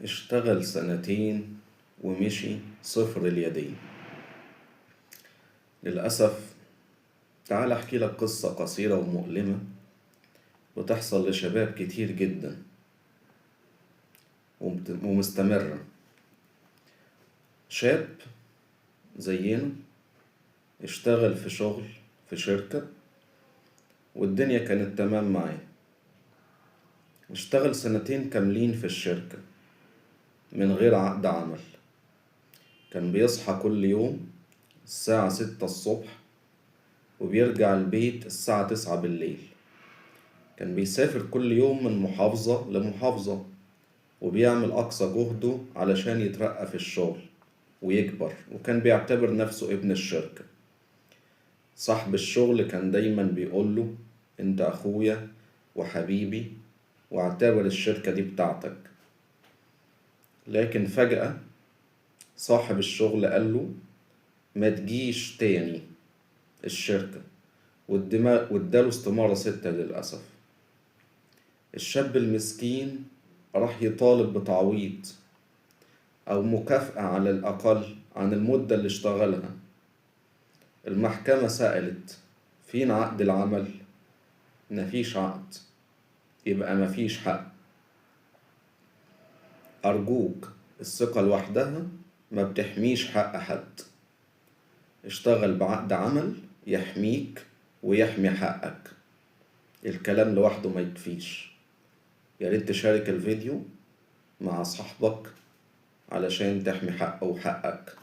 اشتغل سنتين ومشي صفر اليدين. للأسف، تعال أحكي لك قصة قصيرة ومؤلمة بتحصل لشباب كتير جدا ومستمرة. شاب زينا اشتغل في شغل في شركة والدنيا كانت تمام معاه. اشتغل سنتين كاملين في الشركة من غير عقد عمل. كان بيصحى كل يوم الساعة 6 الصبح وبيرجع البيت الساعة 9 بالليل. كان بيسافر كل يوم من محافظة لمحافظة وبيعمل أقصى جهده علشان يترقى في الشغل ويكبر، وكان بيعتبر نفسه ابن الشركة. صاحب الشغل كان دايما بيقوله: انت أخويا وحبيبي واعتبر الشركة دي بتاعتك. لكن فجأة صاحب الشغل قاله: ما تجيش تاني الشركة، واداله استمارة 6 للأسف. الشاب المسكين راح يطالب بتعويض أو مكافأة على الأقل عن المدة اللي اشتغلها. المحكمة سألت: فين عقد العمل؟ مفيش عقد، يبقى مفيش حق. أرجوك، الثقة لوحدها ما بتحميش حق حد. اشتغل بعقد عمل يحميك ويحمي حقك. الكلام لوحده ما يكفيش. يا ريت تشارك الفيديو مع صاحبك علشان تحمي حقه وحقك.